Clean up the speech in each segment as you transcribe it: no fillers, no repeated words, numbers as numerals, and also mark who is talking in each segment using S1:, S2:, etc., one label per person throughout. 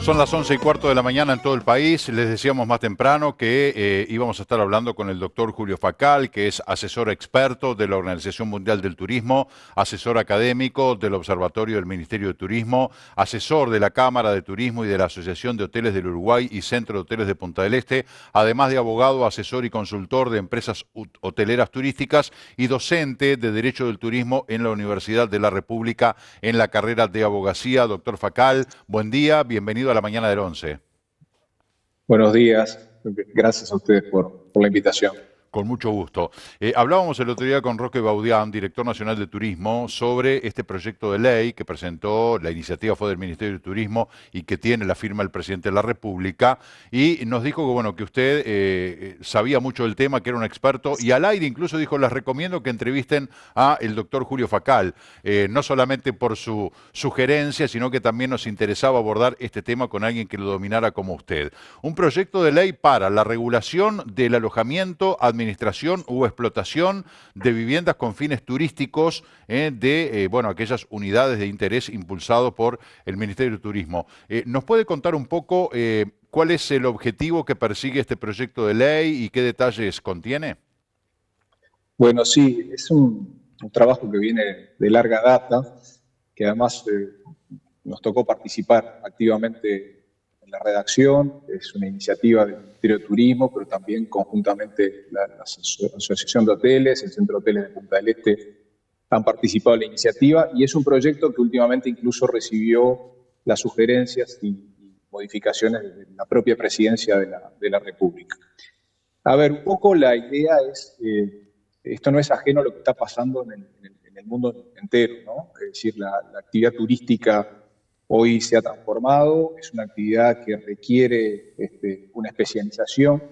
S1: Son las 11:15 de la mañana en todo el país. Les decíamos más temprano que íbamos a estar hablando con el doctor Julio Facal, que es asesor experto de la Organización Mundial del Turismo, asesor académico del Observatorio del Ministerio de Turismo, asesor de la Cámara de Turismo y de la Asociación de Hoteles del Uruguay y Centro de Hoteles de Punta del Este, además de abogado, asesor y consultor de empresas hoteleras turísticas y docente de Derecho del Turismo en la Universidad de la República en la carrera de abogacía. Doctor Facal, buen día, bienvenido a la mañana del 11.
S2: Buenos días, gracias a ustedes por la invitación.
S1: Con mucho gusto. Hablábamos el otro día con Roque Baudián, director nacional de Turismo, sobre este proyecto de ley que presentó, la iniciativa fue del Ministerio de Turismo y que tiene la firma del presidente de la República, y nos dijo que, bueno, que usted sabía mucho del tema, que era un experto, y al aire incluso dijo, les recomiendo que entrevisten a el doctor Julio Facal, no solamente por su sugerencia, sino que también nos interesaba abordar este tema con alguien que lo dominara como usted. Un proyecto de ley para la regulación del alojamiento, administración u explotación de viviendas con fines turísticos de aquellas unidades de interés impulsado por el Ministerio de Turismo. ¿Nos puede contar un poco cuál es el objetivo que persigue este proyecto de ley y qué detalles contiene?
S2: Bueno, sí, es un trabajo que viene de larga data, que además nos tocó participar activamente en la redacción. Es una iniciativa del Ministerio de Turismo, pero también conjuntamente la Asociación de Hoteles, el Centro de Hoteles de Punta del Este han participado en la iniciativa, y es un proyecto que últimamente incluso recibió las sugerencias y modificaciones de la propia presidencia de la República. A ver, un poco la idea es, esto no es ajeno a lo que está pasando en el mundo entero, ¿no? Es decir, la actividad turística hoy se ha transformado, es una actividad que requiere una especialización,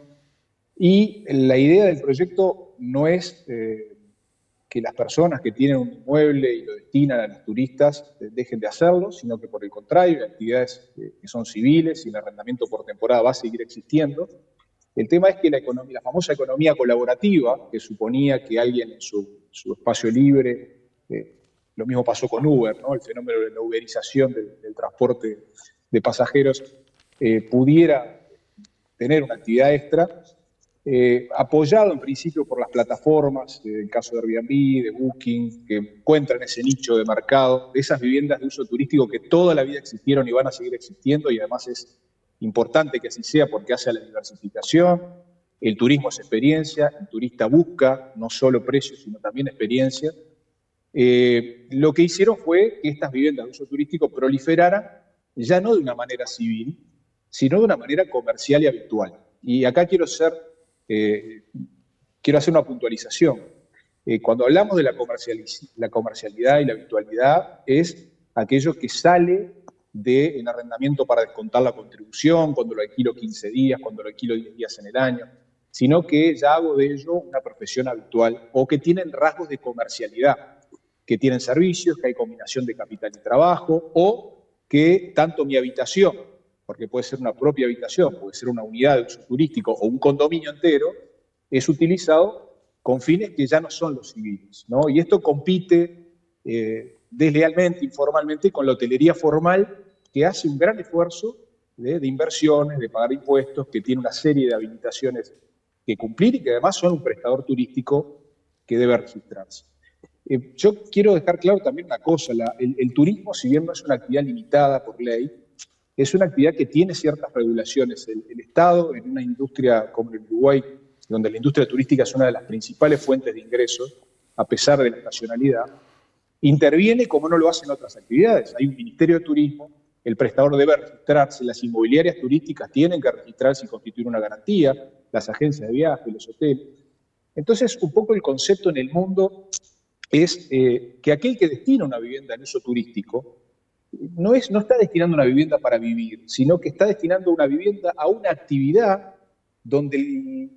S2: y la idea del proyecto no es que las personas que tienen un inmueble y lo destinan a los turistas dejen de hacerlo, sino que por el contrario, las actividades que son civiles y el arrendamiento por temporada va a seguir existiendo. El tema es que la famosa economía colaborativa, que suponía que alguien en su espacio libre, lo mismo pasó con Uber, ¿no? El fenómeno de la uberización del transporte de pasajeros, pudiera tener una actividad extra, apoyado en principio por las plataformas, el caso de Airbnb, de Booking, que encuentran ese nicho de mercado, de esas viviendas de uso turístico que toda la vida existieron y van a seguir existiendo, y además es importante que así sea porque hace a la diversificación. El turismo es experiencia, el turista busca no solo precios, sino también experiencia. Lo que hicieron fue que estas viviendas de uso turístico proliferaran ya no de una manera civil, sino de una manera comercial y habitual. Y acá quiero hacer una puntualización. Cuando hablamos de la comercialidad y la habitualidad, es aquello que sale del arrendamiento para descontar la contribución, cuando lo alquilo 15 días, cuando lo alquilo 10 días en el año, sino que ya hago de ello una profesión habitual, o que tienen rasgos de comercialidad, que tienen servicios, que hay combinación de capital y trabajo, o que tanto mi habitación, porque puede ser una propia habitación, puede ser una unidad de uso turístico o un condominio entero, es utilizado con fines que ya no son los civiles, ¿no? Y esto compite deslealmente, informalmente, con la hotelería formal, que hace un gran esfuerzo de inversiones, de pagar impuestos, que tiene una serie de habilitaciones que cumplir y que además son un prestador turístico que debe registrarse. Yo quiero dejar claro también una cosa, el turismo, si bien no es una actividad limitada por ley, es una actividad que tiene ciertas regulaciones. El Estado, en una industria como el Uruguay, donde la industria turística es una de las principales fuentes de ingresos, a pesar de la estacionalidad, interviene como no lo hacen otras actividades. Hay un Ministerio de Turismo, el prestador debe registrarse, las inmobiliarias turísticas tienen que registrarse y constituir una garantía, las agencias de viaje, los hoteles. Entonces, un poco el concepto en el mundo es que aquel que destina una vivienda en uso turístico no está destinando una vivienda para vivir, sino que está destinando una vivienda a una actividad donde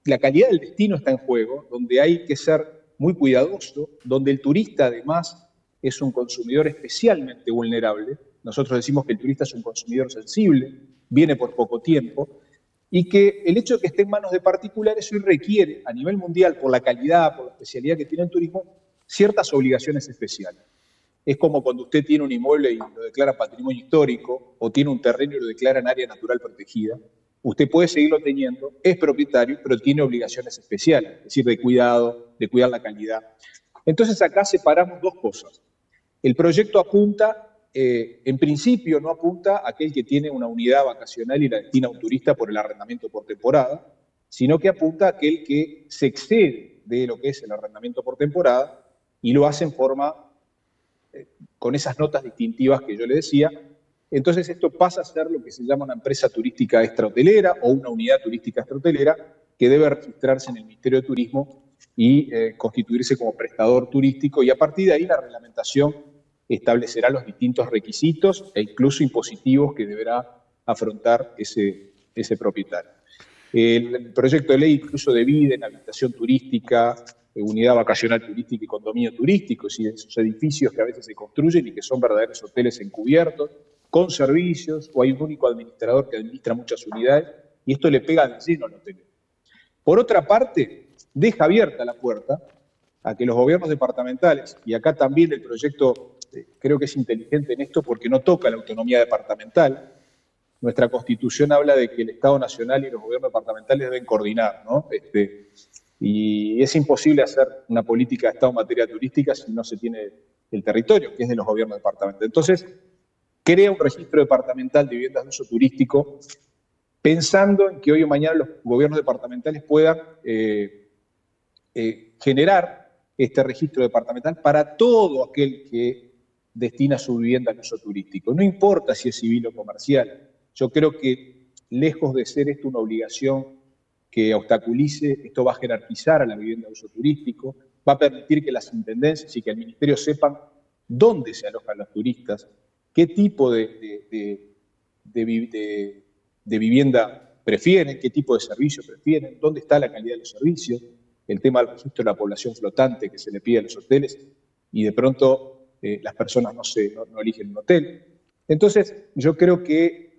S2: la calidad del destino está en juego, donde hay que ser muy cuidadoso, donde el turista además es un consumidor especialmente vulnerable. Nosotros decimos que el turista es un consumidor sensible, viene por poco tiempo, y que el hecho de que esté en manos de particulares hoy requiere, a nivel mundial, por la calidad, por la especialidad que tiene el turismo, ciertas obligaciones especiales. Es como cuando usted tiene un inmueble y lo declara patrimonio histórico, o tiene un terreno y lo declara en área natural protegida. Usted puede seguirlo teniendo, es propietario, pero tiene obligaciones especiales, es decir, de cuidado, de cuidar la calidad. Entonces acá separamos dos cosas. El proyecto apunta, en principio no apunta a aquel que tiene una unidad vacacional y la destina a un turista por el arrendamiento por temporada, sino que apunta a aquel que se excede de lo que es el arrendamiento por temporada y lo hace en forma con esas notas distintivas que yo le decía. Entonces esto pasa a ser lo que se llama una empresa turística extrahotelera o una unidad turística extrahotelera que debe registrarse en el Ministerio de Turismo y constituirse como prestador turístico, y a partir de ahí la reglamentación establecerá los distintos requisitos e incluso impositivos que deberá afrontar ese propietario. El proyecto de ley incluso divide en habitación turística, unidad vacacional turística y condominio turístico, es decir, esos edificios que a veces se construyen y que son verdaderos hoteles encubiertos, con servicios, o hay un único administrador que administra muchas unidades, y esto le pega de lleno al hotel. Por otra parte, deja abierta la puerta a que los gobiernos departamentales, y acá también el proyecto creo que es inteligente en esto porque no toca la autonomía departamental. Nuestra Constitución habla de que el Estado Nacional y los gobiernos departamentales deben coordinar, ¿no? Y es imposible hacer una política de Estado en materia turística si no se tiene el territorio, que es de los gobiernos departamentales. Entonces, crea un registro departamental de viviendas de uso turístico, pensando en que hoy o mañana los gobiernos departamentales puedan generar este registro departamental para todo aquel que destina su vivienda al uso turístico. No importa si es civil o comercial. Yo creo que, lejos de ser esto una obligación que obstaculice, esto va a jerarquizar a la vivienda de uso turístico, va a permitir que las intendencias y que el ministerio sepan dónde se alojan los turistas, qué tipo de vivienda prefieren, qué tipo de servicio prefieren, dónde está la calidad de los servicios, el tema del registro de la población flotante que se le pide a los hoteles y de pronto las personas no eligen un hotel. Entonces, yo creo que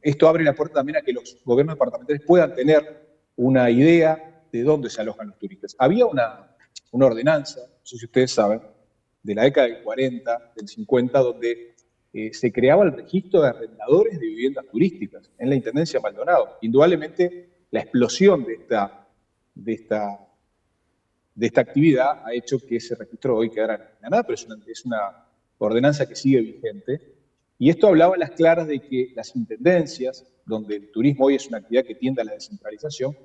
S2: esto abre la puerta también a que los gobiernos departamentales puedan tener una idea de dónde se alojan los turistas. Había una ordenanza, no sé si ustedes saben, de la década del 40, del 50, donde se creaba el registro de arrendadores de viviendas turísticas en la Intendencia de Maldonado. Indudablemente, la explosión de esta actividad ha hecho que ese registro hoy quedara en la nada, pero es una ordenanza que sigue vigente. Y esto hablaba a las claras de que las intendencias, donde el turismo hoy es una actividad que tiende a la descentralización,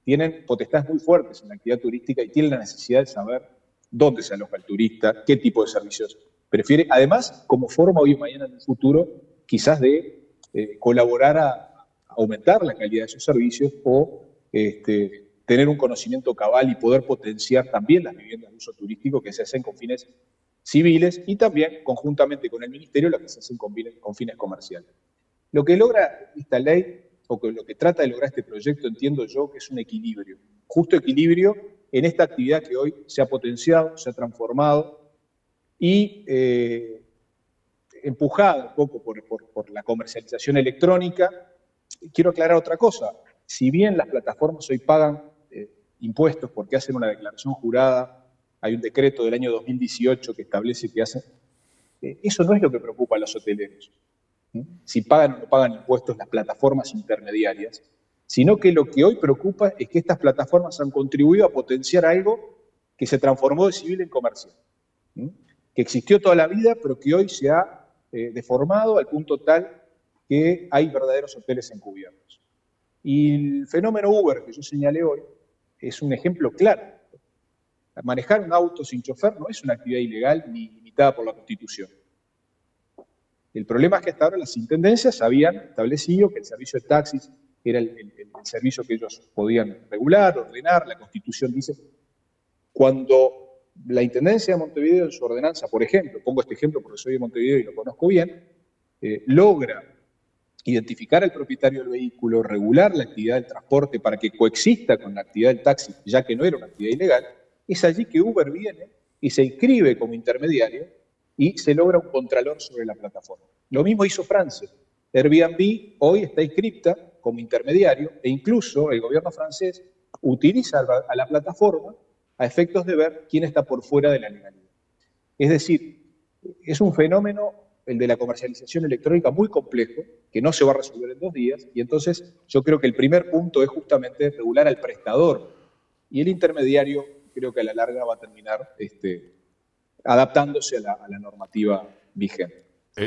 S2: tienen potestades muy fuertes en la actividad turística y tienen la necesidad de saber dónde se aloja el turista, qué tipo de servicios prefiere, además como forma hoy y mañana en el futuro quizás de colaborar a aumentar la calidad de sus servicios o tener un conocimiento cabal y poder potenciar también las viviendas de uso turístico que se hacen con fines civiles y también conjuntamente con el Ministerio las que se hacen con fines comerciales. Lo que logra esta ley, o lo que trata de lograr este proyecto, entiendo yo que es un equilibrio, justo equilibrio en esta actividad que hoy se ha potenciado, se ha transformado y empujada un poco por la comercialización electrónica. Quiero aclarar otra cosa, si bien las plataformas hoy pagan impuestos porque hacen una declaración jurada, hay un decreto del año 2018 que establece que hacen, eso no es lo que preocupa a los hoteleros, si pagan o no pagan impuestos las plataformas intermediarias, sino que lo que hoy preocupa es que estas plataformas han contribuido a potenciar algo que se transformó de civil en comercial, que existió toda la vida, pero que hoy se ha deformado al punto tal que hay verdaderos hoteles encubiertos. Y el fenómeno Uber que yo señalé hoy es un ejemplo claro. Manejar un auto sin chofer no es una actividad ilegal ni limitada por la Constitución. El problema es que hasta ahora las intendencias habían establecido que el servicio de taxis era el servicio que ellos podían regular, ordenar. La Constitución dice, cuando la Intendencia de Montevideo en su ordenanza, por ejemplo, pongo este ejemplo porque soy de Montevideo y lo conozco bien, logra identificar al propietario del vehículo, regular la actividad del transporte para que coexista con la actividad del taxi, ya que no era una actividad ilegal, es allí que Uber viene y se inscribe como intermediario y se logra un contralor sobre la plataforma. Lo mismo hizo Francia. Airbnb hoy está inscripta como intermediario e incluso el gobierno francés utiliza a la plataforma a efectos de ver quién está por fuera de la legalidad. Es decir, Es un fenómeno, el de la comercialización electrónica, muy complejo, que no se va a resolver en 2 días, y entonces yo creo que el primer punto es justamente regular al prestador, y el intermediario creo que a la larga va a terminar adaptándose a la normativa vigente.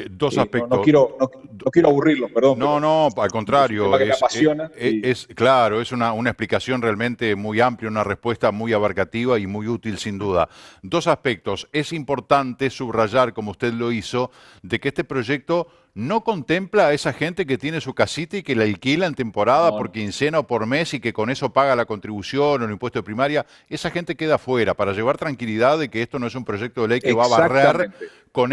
S1: Dos
S2: No, no,
S1: aspectos.
S2: quiero, no, no quiero aburrirlos, perdón,
S1: No,
S2: pero
S1: no, al
S2: es un tema
S1: contrario,
S2: que me apasiona.
S1: es claro, es una explicación realmente muy amplia, una respuesta muy abarcativa y muy útil sin duda. Dos aspectos. Es importante subrayar, como usted lo hizo, de que este proyecto no contempla a esa gente que tiene su casita y que la alquila en temporada
S2: No,
S1: por
S2: no,
S1: quincena o por mes y que con eso paga la contribución o el impuesto de primaria. Esa gente queda fuera para llevar tranquilidad de que esto no es un proyecto de ley que va a barrer
S2: exactamente.
S1: con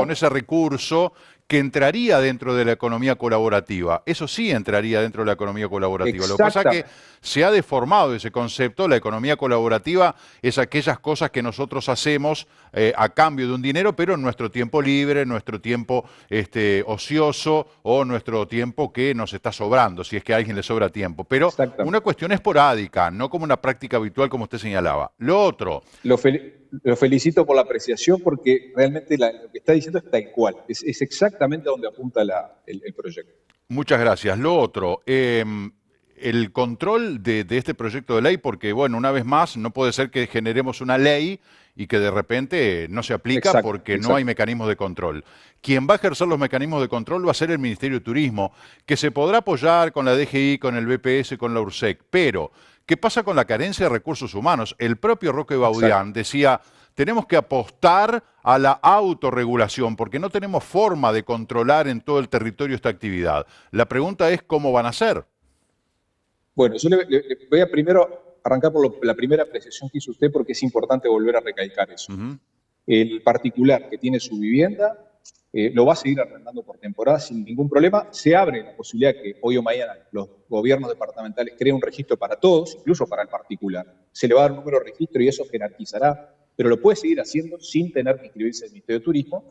S2: No,
S1: ese recurso que entraría dentro de la economía colaborativa. Eso sí entraría dentro de la economía colaborativa. Lo que pasa es que
S2: exactamente.
S1: se ha deformado ese concepto. La economía colaborativa es aquellas cosas que nosotros hacemos a cambio de un dinero, pero en nuestro tiempo libre, en nuestro tiempo ocioso o nuestro tiempo que nos está sobrando, si es que a alguien le sobra tiempo. Pero una
S2: Exactamente.
S1: cuestión esporádica, no como una práctica habitual como usted señalaba. Lo otro,
S2: Lo felicito por la apreciación porque realmente lo que está diciendo es tal cual. Es exactamente a donde apunta el proyecto.
S1: muchas gracias. Lo otro, el control de este proyecto de ley, porque, bueno, una vez más, no puede ser que generemos una ley y que de repente no se aplica
S2: Exacto,
S1: porque no hay
S2: exacto.
S1: mecanismos de control. Quien va a ejercer los mecanismos de control va a ser el Ministerio de Turismo, que se podrá apoyar con la DGI, con el BPS, con la URSEC, pero ¿qué pasa con la carencia de recursos humanos? El propio Roque
S2: Exacto.
S1: Baudián decía, tenemos que apostar a la autorregulación porque no tenemos forma de controlar en todo el territorio esta actividad. La pregunta es cómo van a hacer.
S2: Bueno, yo le voy a primero arrancar por la primera apreciación que hizo usted porque es importante volver a recalcar eso.
S1: Ujú.
S2: El particular que tiene su vivienda lo va a seguir arrendando por temporada sin ningún problema. Se abre la posibilidad que hoy o mañana los gobiernos departamentales creen un registro para todos, incluso para el particular. Se le va a dar un número de registro y eso jerarquizará, pero lo puede seguir haciendo sin tener que inscribirse en el Ministerio de Turismo.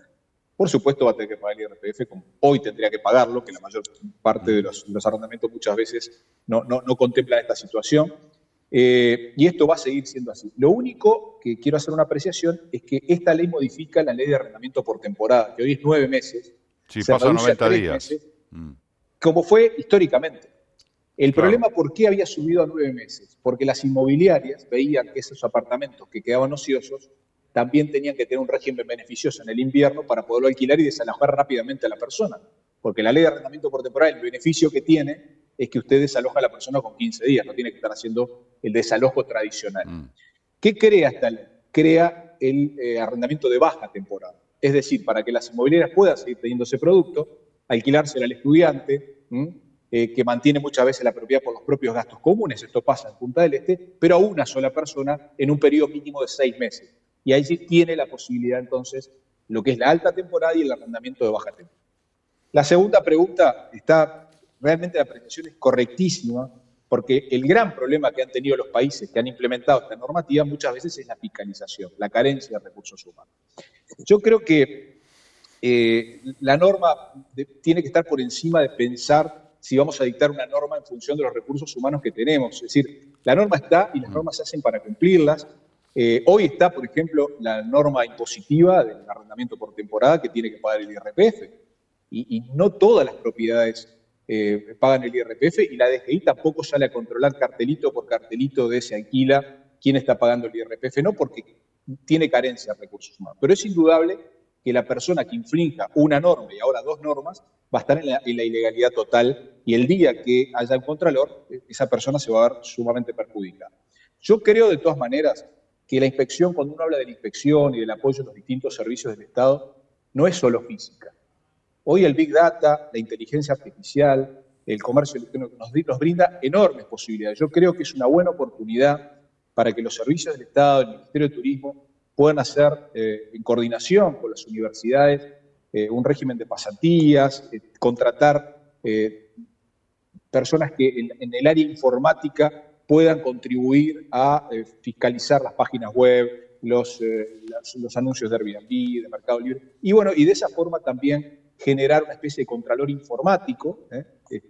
S2: Por supuesto va a tener que pagar el IRPF como hoy tendría que pagarlo, que la mayor parte de los arrendamientos muchas veces no contemplan esta situación. Y esto va a seguir siendo así. Lo único que quiero hacer una apreciación es que esta ley modifica la ley de arrendamiento por temporada, que hoy es 9 meses,
S1: Sí,
S2: se
S1: pasa a
S2: reduce a
S1: 90
S2: tres
S1: días.
S2: meses,
S1: Mm,
S2: como fue históricamente. El
S1: claro.
S2: problema, ¿por qué había subido a 9 meses? Porque las inmobiliarias veían que esos apartamentos que quedaban ociosos también tenían que tener un régimen beneficioso en el invierno para poderlo alquilar y desalojar rápidamente a la persona. Porque la ley de arrendamiento por temporada, el beneficio que tiene es que usted desaloja a la persona con 15 días, no tiene que estar haciendo el desalojo tradicional.
S1: Mm.
S2: ¿Qué crea esta ley? Crea el arrendamiento de baja temporada. Es decir, para que las inmobiliarias puedan seguir teniendo ese producto, alquilárselo al estudiante, que mantiene muchas veces la propiedad por los propios gastos comunes, esto pasa en Punta del Este, pero a una sola persona en un periodo mínimo de 6 meses. Y ahí sí tiene la posibilidad entonces lo que es la alta temporada y el arrendamiento de baja temporada. La segunda pregunta está, realmente la apreciación es correctísima, porque el gran problema que han tenido los países que han implementado esta normativa muchas veces es la fiscalización, la carencia de recursos humanos. Yo creo que la norma tiene que estar por encima de pensar si vamos a dictar una norma en función de los recursos humanos que tenemos. Es decir, la norma está y las
S1: Mm.
S2: normas se hacen para cumplirlas. Hoy está, por ejemplo, la norma impositiva del arrendamiento por temporada que tiene que pagar el IRPF. Y no todas las propiedades pagan el IRPF y la DGI tampoco sale a controlar cartelito por cartelito de se alquila quién está pagando el IRPF, no porque tiene carencia de recursos humanos. Pero es indudable que la persona que infrinja una norma y ahora dos normas va a estar en la ilegalidad total y el día que haya un contralor, esa persona se va a ver sumamente perjudicada. Yo creo de todas maneras que la inspección, cuando uno habla de la inspección y del apoyo a los distintos servicios del Estado, no es solo física. Hoy el Big Data, la inteligencia artificial, el comercio electrónico nos brinda enormes posibilidades. Yo creo que es una buena oportunidad para que los servicios del Estado, el Ministerio de Turismo, puedan hacer, en coordinación con las universidades, un régimen de pasantías, contratar personas que en el área informática puedan contribuir a fiscalizar las páginas web, los anuncios de Airbnb, de Mercado Libre, y bueno, y de esa forma también generar una especie de contralor informático,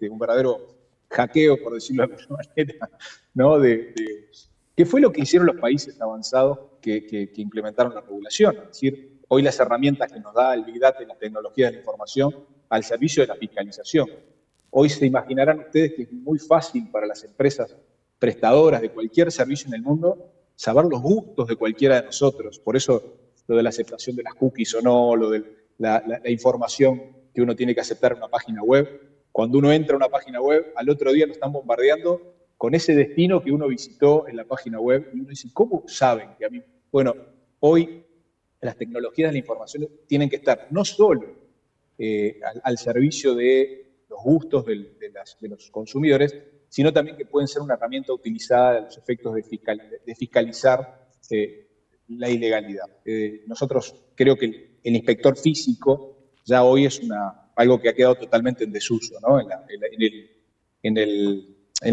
S2: un verdadero hackeo, por decirlo de alguna manera, ¿no? ¿Qué fue lo que hicieron los países avanzados que implementaron la regulación? Es decir, hoy las herramientas que nos da el Big Data y las tecnologías de la información al servicio de la fiscalización. Hoy se imaginarán ustedes que es muy fácil para las empresas prestadoras de cualquier servicio en el mundo saber los gustos de cualquiera de nosotros. Por eso lo de la aceptación de las cookies o no, lo de la información que uno tiene que aceptar en una página web. Cuando uno entra a una página web, al otro día lo están bombardeando con ese destino que uno visitó en la página web. Y uno dice, ¿cómo saben que a mí? Bueno, hoy las tecnologías de la información tienen que estar no solo al servicio de los gustos de los consumidores, sino también que pueden ser una herramienta utilizada a los efectos de fiscalizar la ilegalidad. Nosotros creo que el inspector físico ya hoy es algo que ha quedado totalmente en desuso, ¿no? en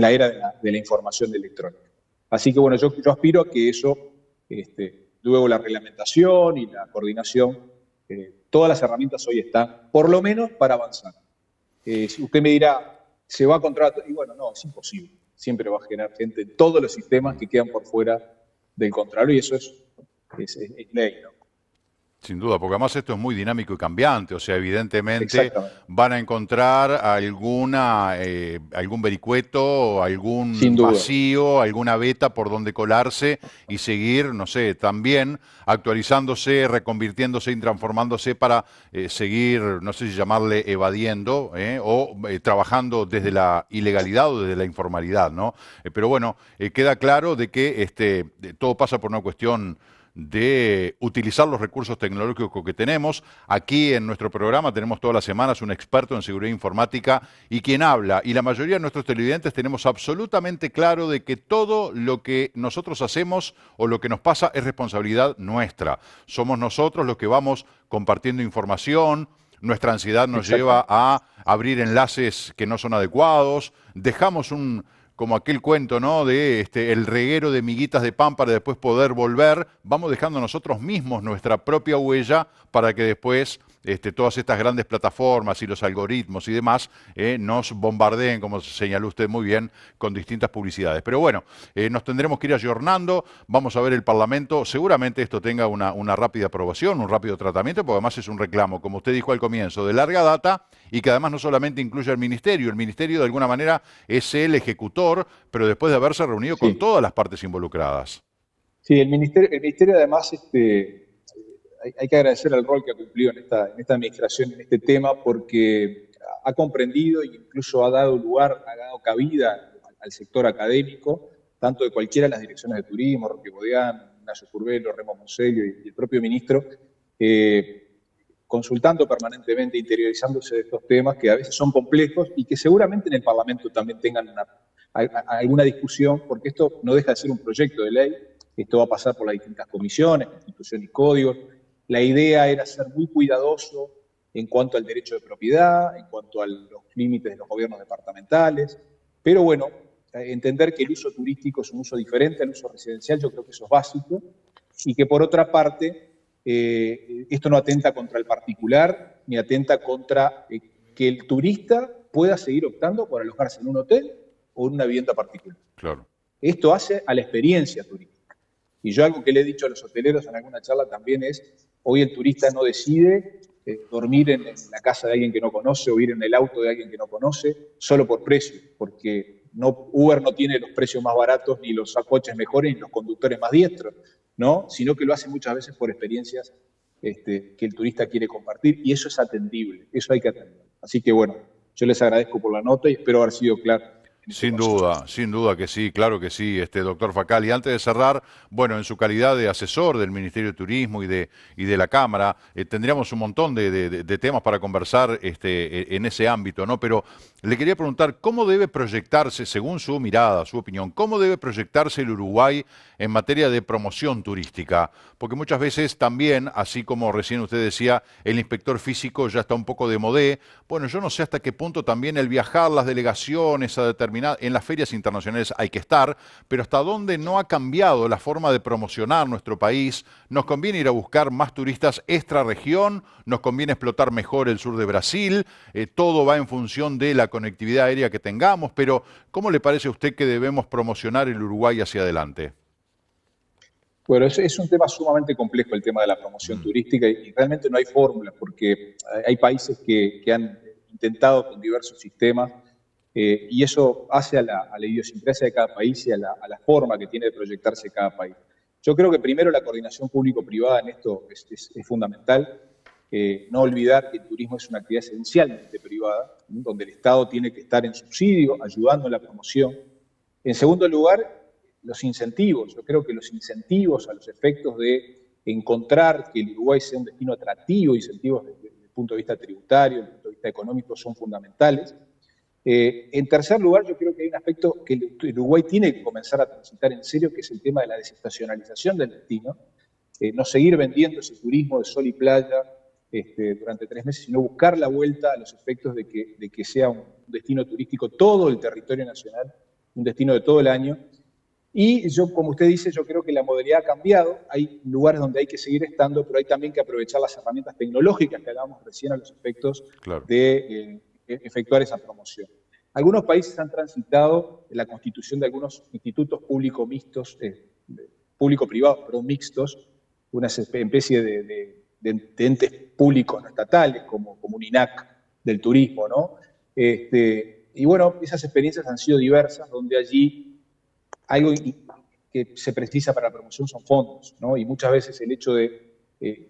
S2: la era de la información electrónica. Así que bueno, yo aspiro a que eso, luego la reglamentación y la coordinación, todas las herramientas hoy están, por lo menos para avanzar. Si usted me dirá, ¿se va a contratar? Y bueno, no, es imposible. Siempre va a generar gente en todos los sistemas que quedan por fuera del control, y eso es ley, ¿no?
S1: Sin duda, porque además esto es muy dinámico y cambiante, o sea, evidentemente
S2: Exactamente.
S1: van a encontrar algún vericueto,
S2: Sin
S1: algún
S2: duda.
S1: vacío, alguna veta por donde colarse y seguir, no sé, también actualizándose, reconvirtiéndose y transformándose para seguir, no sé si llamarle evadiendo, o trabajando desde la ilegalidad o desde la informalidad, ¿no? Pero bueno, queda claro de que todo pasa por una cuestión de utilizar los recursos tecnológicos que tenemos. Aquí en nuestro programa tenemos todas las semanas un experto en seguridad informática y quien habla, y la mayoría de nuestros televidentes tenemos absolutamente claro de que todo lo que nosotros hacemos o lo que nos pasa es responsabilidad nuestra. Somos nosotros los que vamos compartiendo información, nuestra ansiedad nos lleva a abrir enlaces que no son adecuados, dejamos como aquel cuento, ¿no? De el reguero de miguitas de pan para después poder volver. Vamos dejando nosotros mismos nuestra propia huella para que después todas estas grandes plataformas y los algoritmos y demás nos bombardeen, como señaló usted muy bien, con distintas publicidades. Pero bueno, nos tendremos que ir ayornando. Vamos a ver el Parlamento. Seguramente esto tenga una rápida aprobación, un rápido tratamiento, porque además es un reclamo, como usted dijo al comienzo, de larga data y que además no solamente incluye al Ministerio. El Ministerio de alguna manera es el ejecutor, pero después de haberse reunido con
S2: Sí.
S1: todas las partes involucradas.
S2: Sí, el ministerio además, hay que agradecer el rol que ha cumplido en esta administración, en este tema, porque ha comprendido e incluso ha dado cabida al sector académico, tanto de cualquiera de las direcciones de turismo, Roque Bodián, Ignacio Curbelo, Remo Monsello y el propio ministro, consultando permanentemente, interiorizándose de estos temas que a veces son complejos y que seguramente en el Parlamento también tengan alguna discusión, porque esto no deja de ser un proyecto de ley. Esto va a pasar por las distintas comisiones, Constitución y Códigos. La idea era ser muy cuidadoso en cuanto al derecho de propiedad, en cuanto a los límites de los gobiernos departamentales, pero bueno, entender que el uso turístico es un uso diferente al uso residencial, yo creo que eso es básico, y que por otra parte, esto no atenta contra el particular, ni atenta contra que el turista pueda seguir optando por alojarse en un hotel o en una vivienda particular.
S1: Claro.
S2: Esto hace a la experiencia turística. Y yo algo que le he dicho a los hoteleros en alguna charla también es, hoy el turista no decide dormir en la casa de alguien que no conoce o ir en el auto de alguien que no conoce solo por precio, porque Uber no tiene los precios más baratos, ni los coches mejores, ni los conductores más diestros, ¿no? Sino que lo hace muchas veces por experiencias que el turista quiere compartir, y eso es atendible, eso hay que atender. Así que bueno, yo les agradezco por la nota y espero haber sido claro.
S1: Sin duda que sí, claro que sí, doctor Facal. Y antes de cerrar, bueno, en su calidad de asesor del Ministerio de Turismo y de la Cámara, tendríamos un montón de temas para conversar en ese ámbito, ¿no? Pero le quería preguntar, ¿cómo debe proyectarse, según su mirada, su opinión, cómo debe proyectarse el Uruguay en materia de promoción turística? Porque muchas veces también, así como recién usted decía, el inspector físico ya está un poco de modé. Bueno, yo no sé hasta qué punto también el viajar, las delegaciones a en las ferias internacionales hay que estar, pero hasta dónde no ha cambiado la forma de promocionar nuestro país. Nos conviene ir a buscar más turistas extra región, nos conviene explotar mejor el sur de Brasil, todo va en función de la conectividad aérea que tengamos, pero ¿cómo le parece a usted que debemos promocionar el Uruguay hacia adelante?
S2: Bueno, es un tema sumamente complejo el tema de la promoción turística y realmente no hay fórmulas porque hay países que han intentado con diversos sistemas y eso hace a la idiosincrasia de cada país y a la forma que tiene de proyectarse cada país. Yo creo que primero la coordinación público-privada en esto es fundamental. No olvidar que el turismo es una actividad esencialmente privada, donde el Estado tiene que estar en subsidio, ayudando en la promoción. En segundo lugar, los incentivos. Yo creo que los incentivos a los efectos de encontrar que el Uruguay sea un destino atractivo, incentivos desde el punto de vista tributario, desde el punto de vista económico, son fundamentales. En tercer lugar, yo creo que hay un aspecto que el Uruguay tiene que comenzar a transitar en serio, que es el tema de la desestacionalización del destino. No seguir vendiendo ese turismo de sol y playa durante 3 meses, sino buscar la vuelta a los efectos de que sea un destino turístico todo el territorio nacional, un destino de todo el año. Y yo, como usted dice, yo creo que la modalidad ha cambiado, hay lugares donde hay que seguir estando, pero hay también que aprovechar las herramientas tecnológicas que hablábamos recién a los efectos de efectuar esa promoción. Algunos países han transitado la constitución de algunos institutos público-mixtos, público-privados, pero mixtos, una especie de entes públicos no estatales, como un INAC del turismo, ¿no? Y bueno, esas experiencias han sido diversas, donde allí algo que se precisa para la promoción son fondos, ¿no? Y muchas veces el hecho de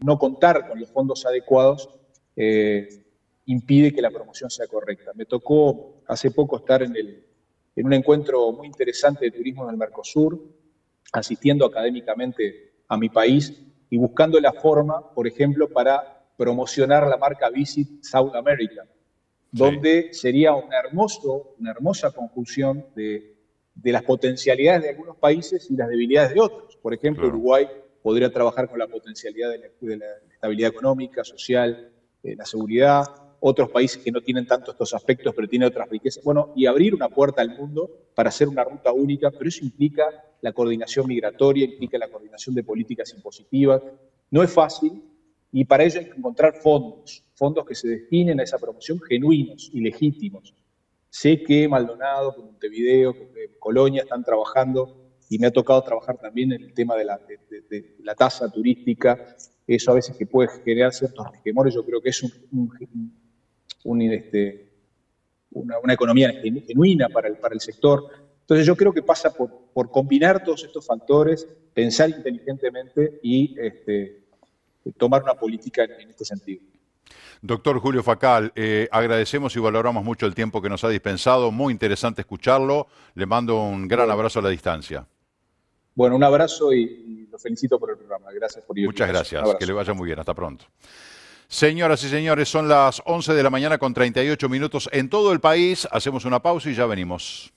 S2: no contar con los fondos adecuados impide que la promoción sea correcta. Me tocó hace poco estar en un encuentro muy interesante de turismo en el Mercosur, asistiendo académicamente a mi país y buscando la forma, por ejemplo, para promocionar la marca Visit South America, donde sería una hermosa conjunción de las potencialidades de algunos países y las debilidades de otros. Por ejemplo, Uruguay podría trabajar con la potencialidad de la estabilidad económica, social, la seguridad, otros países que no tienen tanto estos aspectos, pero tienen otras riquezas. Bueno, y abrir una puerta al mundo para hacer una ruta única, pero eso implica la coordinación migratoria, implica la coordinación de políticas impositivas. No es fácil y para ello hay que encontrar fondos que se destinen a esa promoción genuinos y legítimos. Sé que Maldonado, Montevideo, Colonia están trabajando y me ha tocado trabajar también en el tema de la tasa turística. Eso a veces que puede generar ciertos resquemores. Yo creo que es una economía genuina para el sector. Entonces yo creo que pasa por combinar todos estos factores, pensar inteligentemente y tomar una política en este sentido.
S1: Doctor Julio Facal, agradecemos y valoramos mucho el tiempo que nos ha dispensado. Muy interesante escucharlo. Le mando un gran abrazo a la distancia.
S2: Bueno, un abrazo y lo felicito por el programa. Gracias por ir.
S1: Muchas gracias. Que le vaya muy bien. Hasta pronto. Señoras y señores, son las 11 de la mañana con 38 minutos en todo el país. Hacemos una pausa y ya venimos.